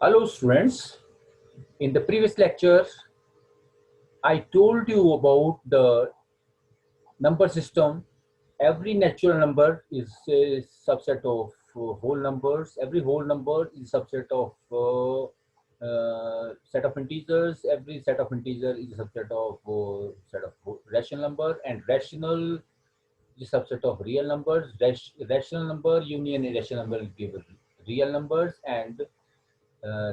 Hello students, in the previous lecture I told you about the number system. Every natural number is a subset of whole numbers. Every whole number is a subset of set of integers. Every set of integer is a subset of set of rational number, and rational is a subset of real numbers. Rational number union irrational number will give real numbers, and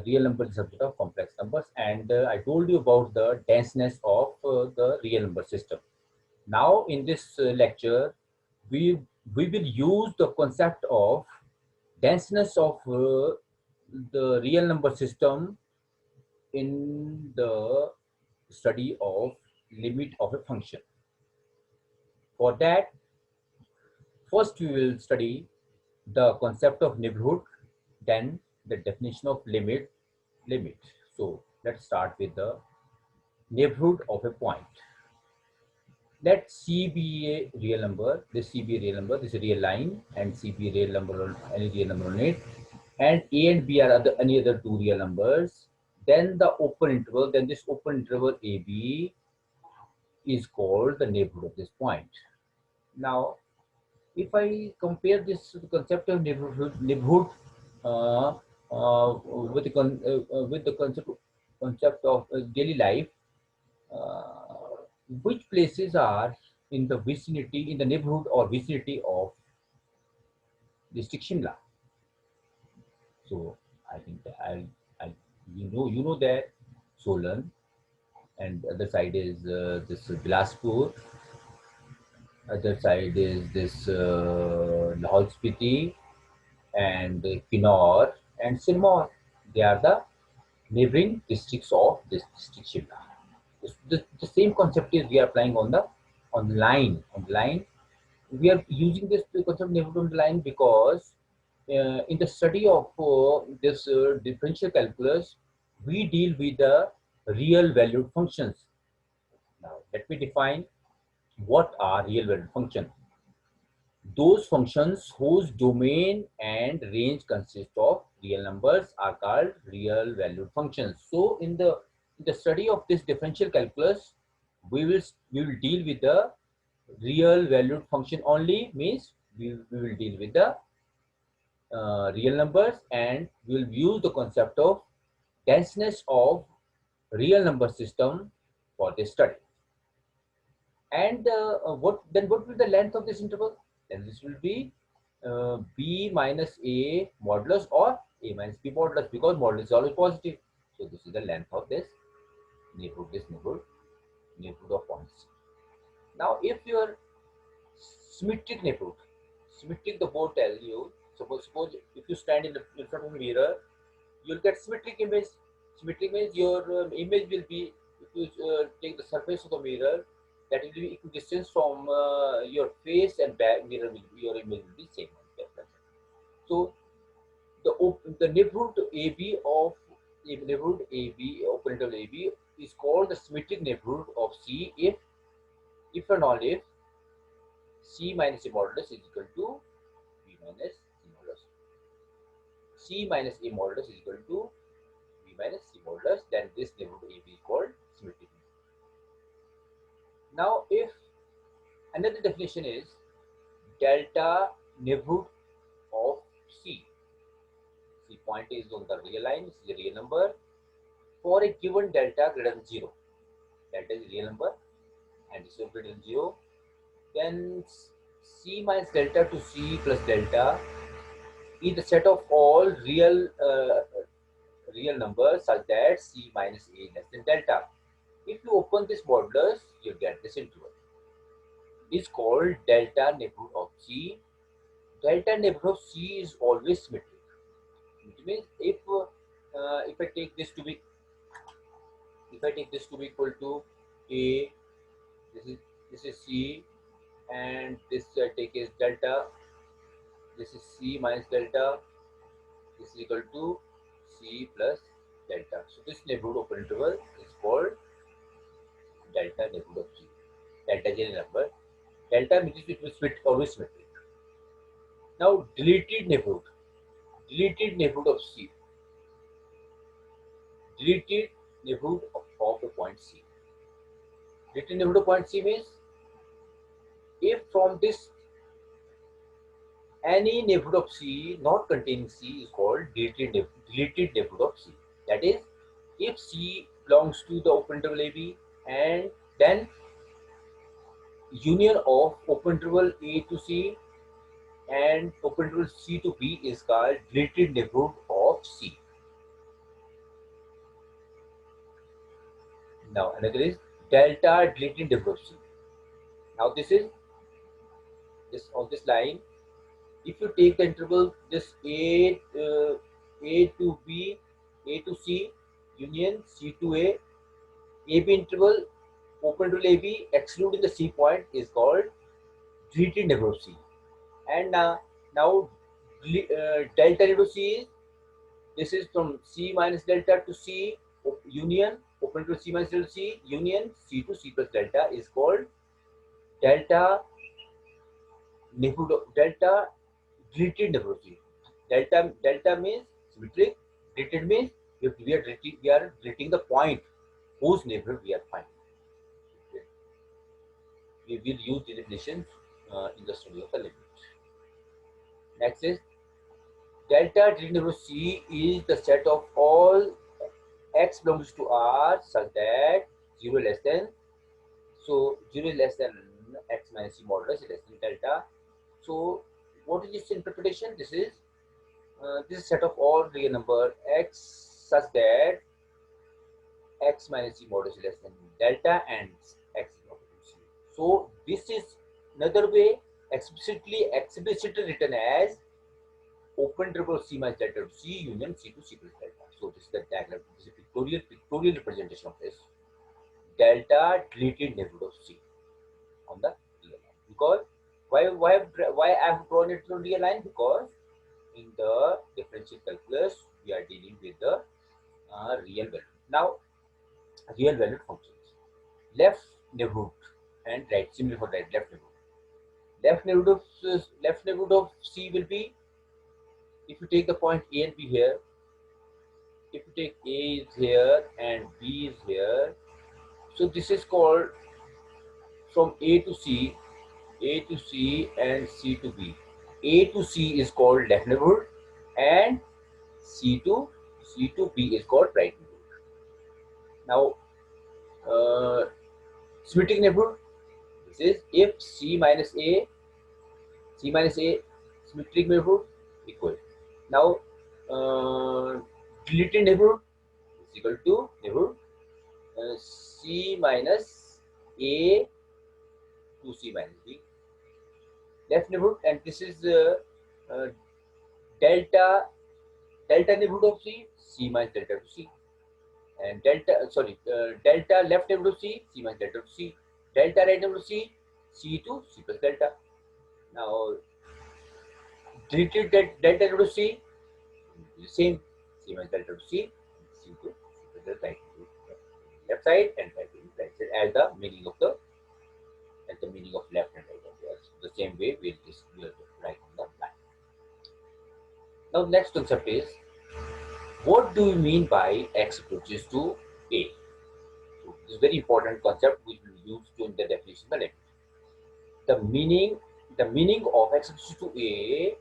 real number is subset of complex numbers. And I told you about the denseness of the real number system. Now in this lecture, we we will use the concept of denseness of the real number system in the study of limit of a function. For that, first we will study the concept of neighborhood, then the definition of limit. So let's start with the neighborhood of a point. Let C be a real number, this C be a real number, this is a real line, and C be a real number on any real number on it, and A and B are any other two real numbers. Then the open interval, then this open interval AB is called the neighborhood of this point. Now, if I compare this to the concept of neighborhood uh, with the concept of daily life, uh, which places are in the vicinity, in the neighborhood or vicinity of district Shimla? So I think that you know that Solan, and the other side is this Bilaspur, other side is this Lahore Spiti and Kinnaur and Sirmaur. They are the neighboring districts of this district Shimla. The same concept is we are applying on the line. On the line, we are using this concept of neighborhood on the line because in the study of this differential calculus, we deal with the real valued functions. Now, let me define what are real valued functions. Those functions whose domain and range consist of real numbers are called real valued functions. So in the study of this differential calculus, we will deal with the real valued function only, means we will deal with the real numbers, and we will use the concept of denseness of real number system for this study. And what will the length of this interval? Then this will be b minus a modulus or a minus b modulus, because modulus is always positive. So this is the length of this neighborhood of points. Now, if your symmetric neighborhood, symmetric, the board tell you, suppose if you stand in front of a mirror, you'll get symmetric image. Symmetric means your image will be, if you take the surface of the mirror, that will be equidistant from your face and back mirror, your image will be same. So the neighborhood AB of neighborhood AB, open interval AB, is called the symmetric neighborhood of C if and only if C minus A modulus is equal to B minus C modulus. C minus A modulus is equal to B minus C modulus, then this neighborhood AB is called symmetric. Now, if another definition is delta neighborhood of C. C point is on the real line, this is a real number. For a given delta greater than 0, delta is a real number and this is greater than 0, then C minus delta to C plus delta is the set of all real numbers such that C minus A less than delta. If you open this modulus, you get this interval. It is called delta neighborhood of C. Delta neighborhood of C is always symmetric. Which means if I take this to be equal to A, this is C, and this I take as delta. This is C minus delta. This is equal to C plus delta. So this neighborhood open interval is called delta neighborhood of G. Delta is a number. Delta means it will always symmetric. Now deleted neighborhood of C. deleted neighborhood of the point C. Deleted neighborhood of point C means if from this any neighborhood of C not containing C is called deleted neighborhood of C. That is, if C belongs to the open interval AB and then union of open interval A to C and open interval C to B is called deleted neighborhood of C. Now another is delta deleted neighborhood of C. Now this is this on this line. If you take the interval this A to B, A to C, union C to A, AB interval, open interval AB, excluding the C point is called deleted neighborhood of C. And now delta neighborhood of C is, this is from C minus delta to C union, open interval C minus delta to C, union C to C plus delta is called delta neighborhood of delta deleted neighborhood of C. Delta means symmetric, deleted means we are deleting the point whose neighborhood we are finding. Okay. We will use the definition in the study of the limit. Next is delta deleted neighborhood C is the set of all x belongs to R such that 0 less than, so 0 is less than x minus C modulus less than delta. So what is this interpretation? This is set of all real number x such that x minus C modulus less than delta and x is not equal to C. So this is another way explicitly written as open interval C minus delta to C union C to C plus delta. So this is the diagram. This is a pictorial representation of this delta deleted neighborhood of C on the real line. Because why I have drawn it on real line? Because in the differential calculus we are dealing with the real value. Now real valued functions, left neighborhood and right, similar for right, left neighborhood. Left neighborhood of C will be, if you take the point A and B here, if you take A is here and B is here, so this is called from A to C and C to B. A to C is called left neighborhood and C to B is called right neighborhood. Now symmetric neighborhood, this is if C minus A symmetric neighborhood equal. Now deleted neighborhood is equal to neighborhood C minus A to C minus B. Left neighborhood, and this is uh, delta neighborhood of C minus delta to C, and delta left neighborhood of C minus delta to C, delta right neighborhood of C to C plus delta. Now deleted delta neighborhood of C, the same, C minus delta to C to C plus delta, right left side and right side as the meaning of left and right. The same way we'll write on the line. Now the next concept is, what do we mean by x approaches to A? So this is a very important concept which we will use in the definition of the limit. The meaning of x approaches to A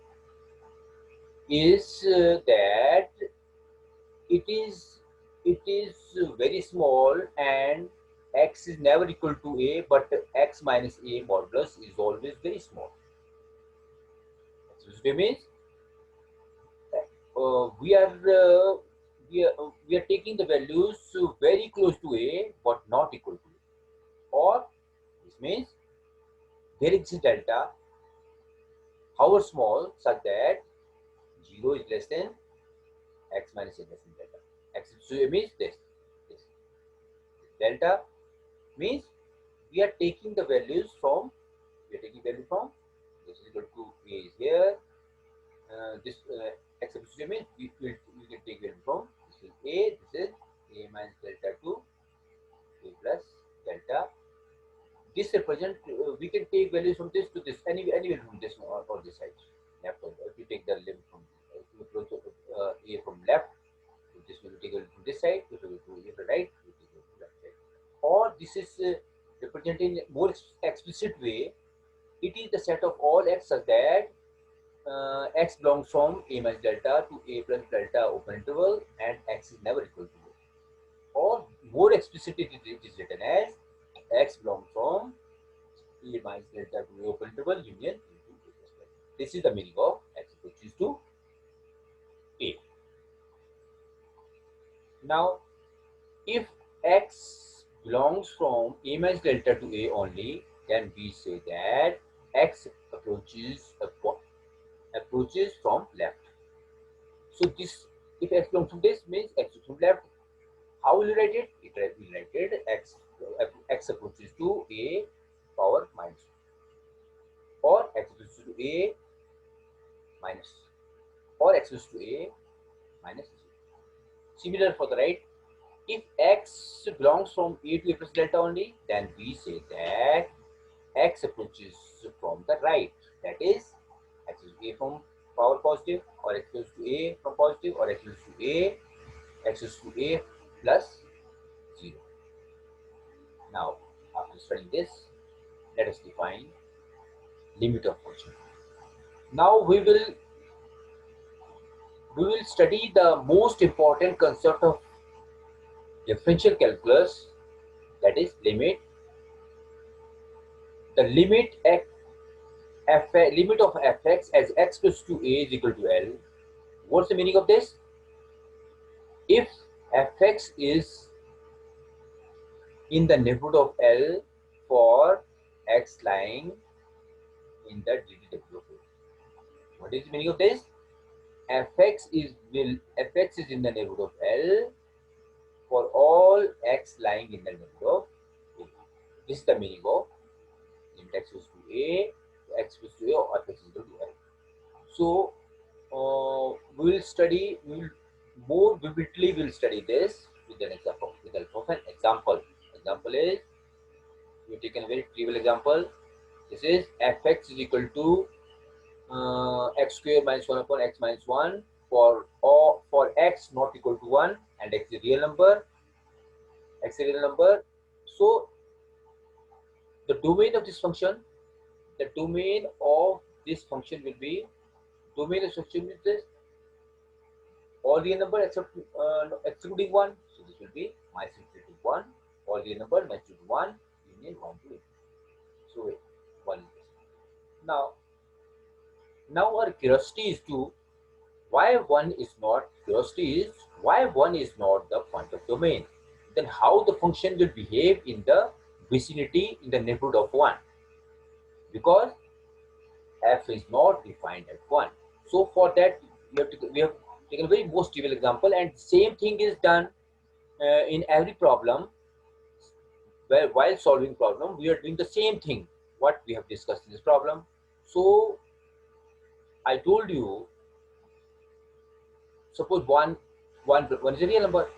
is that it is very small and x is never equal to A, but x minus A modulus is always very small. Which means we are taking the values very close to A but not equal to A. Or this means there exists delta, however small, such that 0 is less than x minus A less than delta. X means this. Delta means we are taking the values from, this is equal to A is here. This x absolute means we can take value from, this is A, this is A minus delta to A plus delta. This represent, we can take values from this to this, any value from this or this side, left or right. If you take the limit from A from left, this will take a value from this side, if you go to the right, it will go to left side. Or this is represented in a more explicit way. It is the set of all x such that x belongs from a minus delta to a plus delta open interval and x is never equal to a. Or more explicitly, it is written as x belongs from a minus delta to a open interval union into a plus delta. This is the meaning of x approaches to a. Now, if x belongs from a minus delta to a only, then we say that x approaches from left. So this, if x belongs to this, means x is from left. How will you write it? We write it x approaches to a power minus 2, or x approaches to a minus, or x approaches to a minus 0. Similar for the right. If x belongs from a to a plus delta only, then we say that x approaches from the right. That is, x is a from power positive, or x goes to a from positive, or x goes to a, x goes to a plus 0. Now, after studying this, let us define limit of function. Now we will study the most important concept of differential calculus, that is limit. The limit limit of fx as x goes to a is equal to L. What's the meaning of this? If fx is in the neighborhood of L for x lying in the DDW. What is the meaning of this? fx is in the neighborhood of L for all x lying in the neighborhood of A. This is the meaning of limit x goes to A, x goes to A, or fx is equal to L. So we will more vividly study this with an example. With the help of an example. Example is, we take a very trivial example. This is fx is equal to x square minus 1 upon x minus 1 for x not equal to 1 and x is a real number. So the domain of this function will be this all real number except excluding 1. So this will be minus infinity to 1, all real number minus to 1, union 1 to 8. So 1 is this. Now our curiosity is why 1 is not the point of domain. Then how the function will behave in the vicinity, in the neighborhood of 1, because f is not defined at 1. So for that we have taken a very most trivial example, and same thing is done in every problem. Where while solving problem, we are doing the same thing what we have discussed in this problem. So I told you, suppose one is a real number.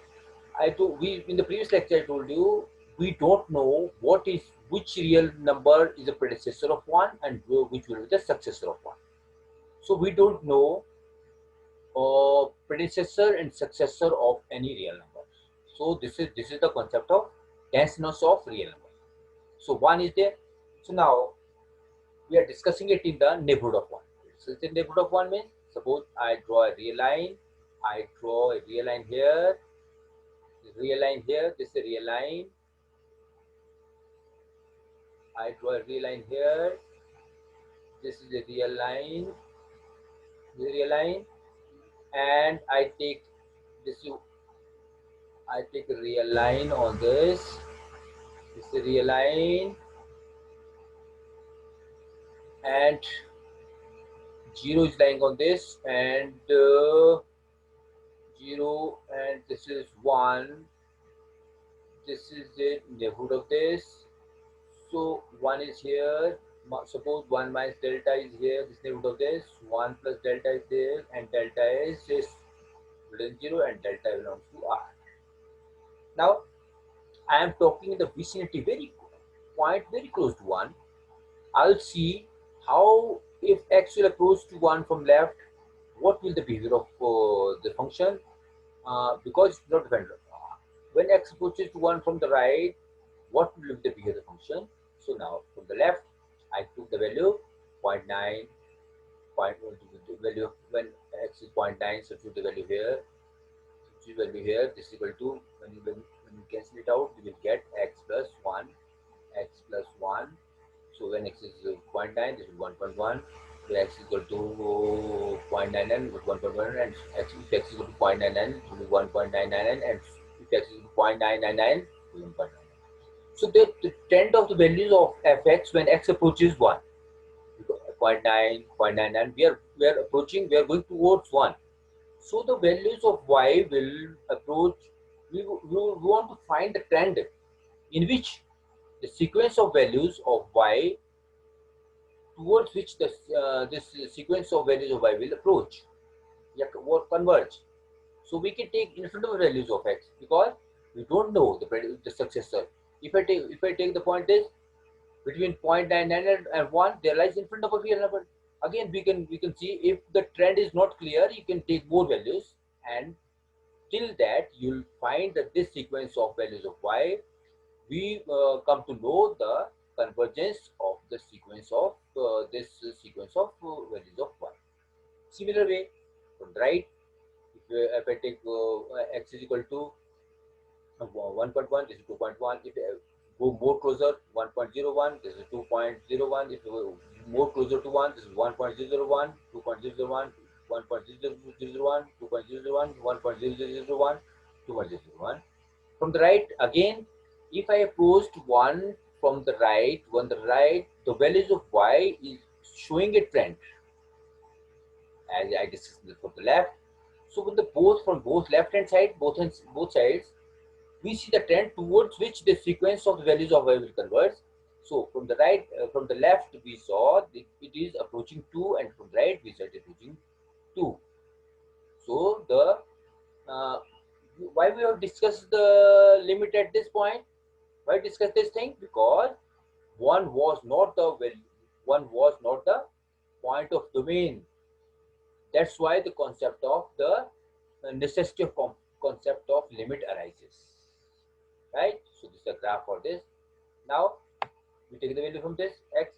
In the previous lecture I told you we don't know which real number is a predecessor of 1 and which will be the successor of 1. So we don't know predecessor and successor of any real number. So this is the concept of denseness of real number. So 1 is there. So now we are discussing it in the neighborhood of 1. So the neighborhood of 1 means, suppose I draw a real line. I draw a real line here. Real line here. This is a real line. I draw a real line here. This is a real line. This is a real line, and I take a real line on this. This is a real line, and 0 is lying on this, and 0, and this is 1. This is the neighborhood of this. So 1 is here. Suppose 1 minus delta is here. This neighborhood of this. 1 plus delta is there, and delta is this 0, and delta belongs to R. Now I am talking in the vicinity, very close to 1. I'll see how, if x will approach to 1 from left, what will the behavior of the function because it's not dependent. When x approaches to 1 from the right, what will be the behavior function? So now from the left, I took the value 0.9, the value when x is 0.9, substitute the value here, this is equal to, when you cancel it out, you will get x plus 1, x plus 1. So when x is 0.9, this is 1.1. When x is equal to 0.99, 1.1, and if x is equal to 0.99, it will be 1.999, and if x is equal to 0.999, it will be 1.99. So the trend of the values of fx when x approaches 1, 0.9, 0.99, we are approaching, we are going towards 1. So the values of y will approach, we want to find the trend in which the sequence of values of y towards which this sequence of values of y will approach, or converge. So we can take in front of the values of x because we don't know the successor. If I take the point is between 0.99 and 1, there lies in front of a real number. Again, we can see if the trend is not clear, you can take more values, and till that you'll find that this sequence of values of y, we come to know the convergence of the sequence of this sequence of values of y. Similar way, from the right, if I take x is equal to 1.1, this is 2.1. If I go more closer, 1.01, this is 2.01. If you go more closer to 1, this is 1.001, 2.001, 1.001, 2.001, 1.0001, 2.001. From the right, again, if I approached 1 from the right, the values of y is showing a trend, as I discussed from the left. So with the from both left hand side, both sides, we see the trend towards which the sequence of the values of y will converge. So from the right, from the left, we saw it is approaching 2, and from the right, we saw it approaching 2. So the why we have discussed the limit at this point? Why discuss this thing? Because one was not the point of domain. That's why the concept of the necessity of concept of limit arises. Right? So this is a graph for this. Now we take the value from this x.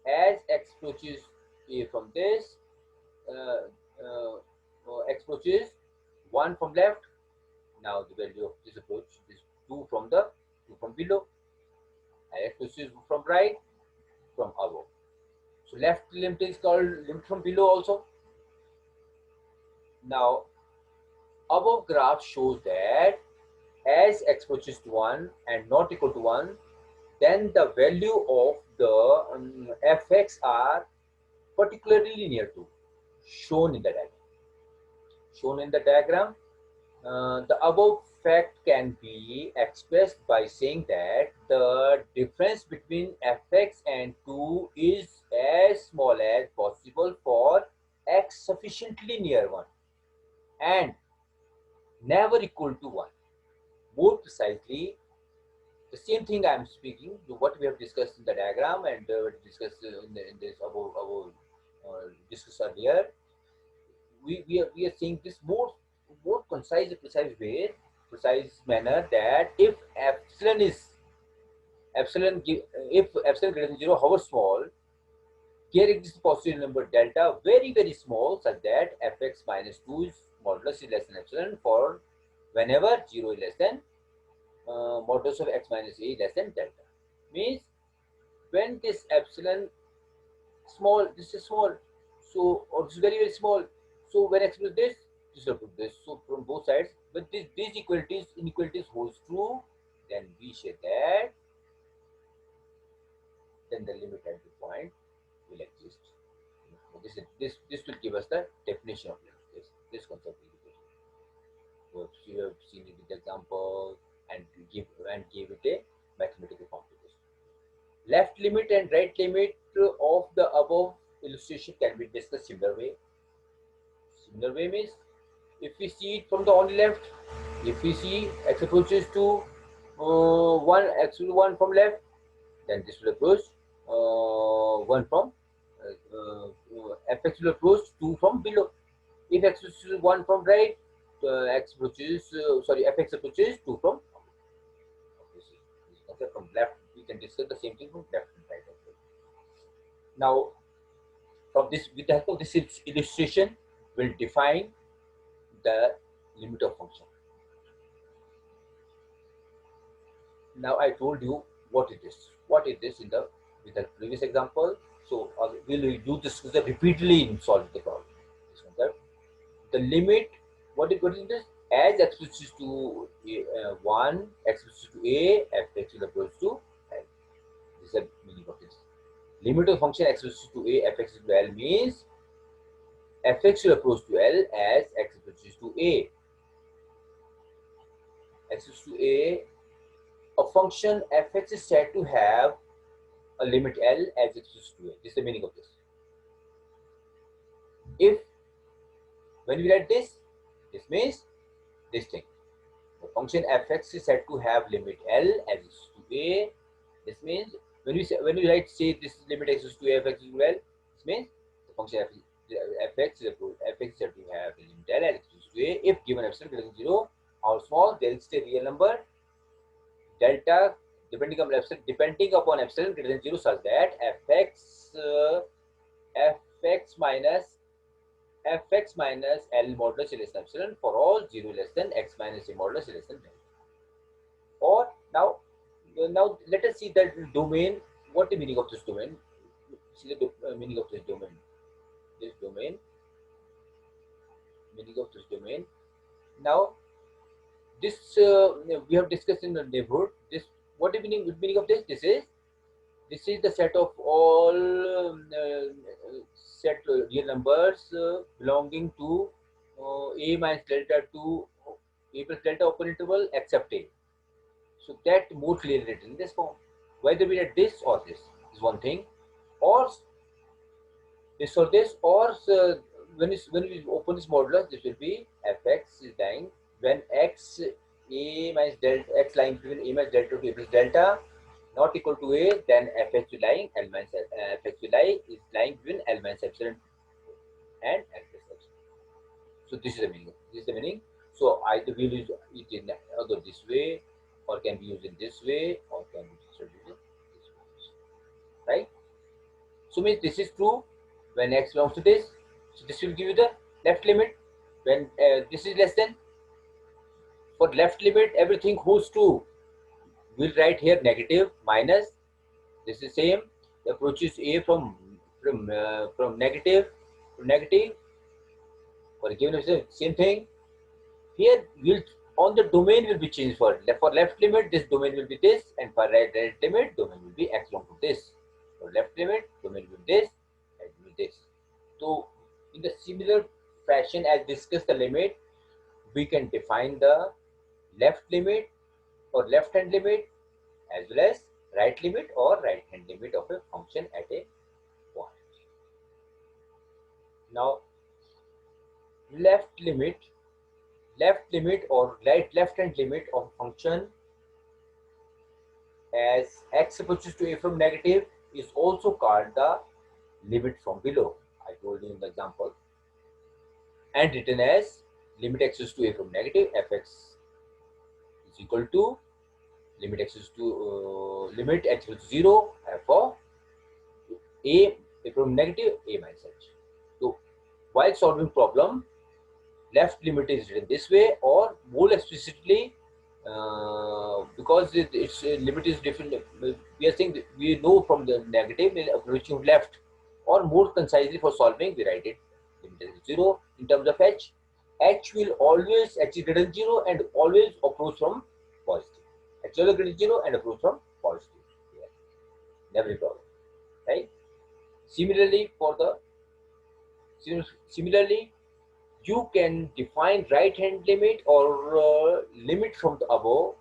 As x approaches from this, x approaches 1 from left. Now the value of this approach is 2 from below. And x approaches from right, from above. So left limit is called limit from below also. Now above graph shows that as x approaches to 1 and not equal to 1, then the value of the fx are particularly linear to, shown in the diagram. The above fact can be expressed by saying that the difference between fx and 2 is as small as possible for x sufficiently near 1 and never equal to 1. More precisely, the same thing I am speaking to what we have discussed in the diagram and discussed in this above discussed earlier. We are saying this more precise manner, that if epsilon greater than 0, however small, here exists a positive number delta very small, such that fx minus 2 is modulus is less than epsilon for whenever 0 is less than modulus of x minus a is less than delta. Means when this epsilon small, this is small, so or this is very small. So when x equals this equals this. So from both sides, but these inequalities holds true, then we say that then the limit at the point will exist. This will give us the definition of limit. This concept will be given. So you have seen it with example and give it a mathematical computation. Left limit and right limit of the above illustration can be discussed similar way. Similar way means, if we see it from the only left, if we see x approaches to 1 from left, then this will approach 1 from fx will approach 2 from below. If x is 1 from right, x approaches, sorry, fx approaches 2 from okay, from left. We can discuss the same thing from left and right. Okay. Now, from this, with the help of this illustration, we'll define the limit of function. Now, I told you what it is. What it is in the with the previous example. So, we'll use this repeatedly in solving the problem. The limit, what is this? As x reaches to 1, x reaches to a, fx will approach to L. This is the meaning of this. Limit of function x reaches to a, fx to L means fx will approach to L as x approaches to a. X reaches to a function fx is said to have a limit L as x reaches to a. This is the meaning of this. If, when we write this means this thing. The function fx is said to have limit L as x to a. This means when we write say this limit x to a, fx to L, this means the function fx is said to have a limit L as x to a if given epsilon greater than 0. How small? There is a real number delta depending upon epsilon greater than 0 such that fx minus L modulus less than epsilon for all 0 less than x minus a modulus less than delta. Or now let us see the domain. What the meaning of this domain? See the meaning of this domain. Meaning of this domain. Now this we have discussed in the neighborhood. This what the meaning of this? This is the set of all set real numbers belonging to a minus delta to a plus delta open interval except a. So that more clearly written in this form. Whether we write this or this is one thing, or this or this, or when we open this modulus, this will be fx is lying when x a minus delta x lying between a minus delta to a plus delta not equal to a, then fx will lying L minus fx will lie is lying between L minus epsilon and L plus epsilon. So this is the meaning. So either we will use it in either this way, or can be used in this way, or can be used in this way, right? So means this is true when x belongs to this. So this will give you the left limit when this is less than. For left limit, everything holds true. We'll write here negative minus. This is same. The approach is a from negative to negative. For given same thing. Here will on the domain will be changed for left limit. This domain will be this, and for right limit, domain will be x belong to this. For left limit, domain will be this, and will be this. So in the similar fashion as discussed the limit, we can define the left limit or left hand limit as well as right limit or right hand limit of a function at a point. Now left limit or left hand limit of a function as x approaches to a from negative is also called the limit from below. I told you in the example, and written as limit x to a from negative fx is equal to limit x to limit x equals to 0 for a from negative a minus h. So while solving problem, left limit is written this way, or more explicitly because its limit is different. We are saying we know from the negative approaching left, or more concisely for solving we write it limit is 0 in terms of h. H will always h is greater than 0 and always approach from positive. H is greater than 0 and approach from positive. Yeah. Every problem, right? Similarly, you can define right hand limit or limit from the above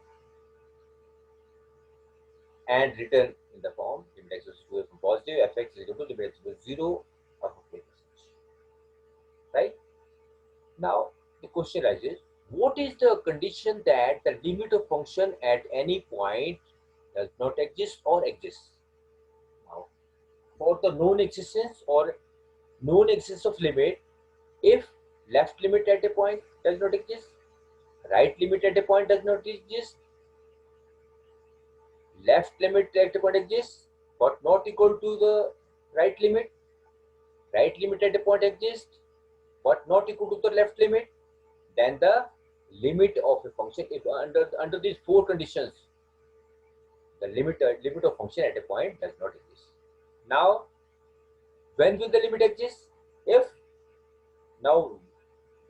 and written in the form limit x is to a from positive fx is equal to limit x equals 0 of a right? Now the question arises, what is the condition that the limit of function at any point does not exist or exists? Now for the non-existence or non-existence of limit, if left limit at a point does not exist. Right limit at a point does not exist. Left limit at a point exists, but not equal to the right limit. Right limit at a point exists, but not equal to the left limit. Then the limit of a function, if under these four conditions, the limit of function at a point does not exist. Now, when will the limit exist? If now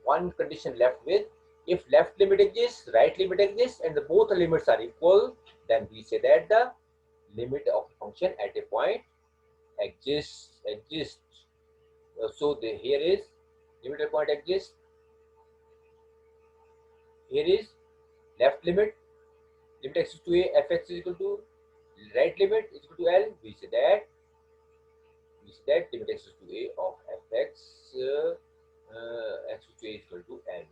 one condition left with, if left limit exists, right limit exists, and the both limits are equal, then we say that the limit of function at a point exists. So here is limit at a point exists. Here is left limit, limit x to a, fx is equal to right limit is equal to L. We say that limit x to a of fx x to a is equal to L.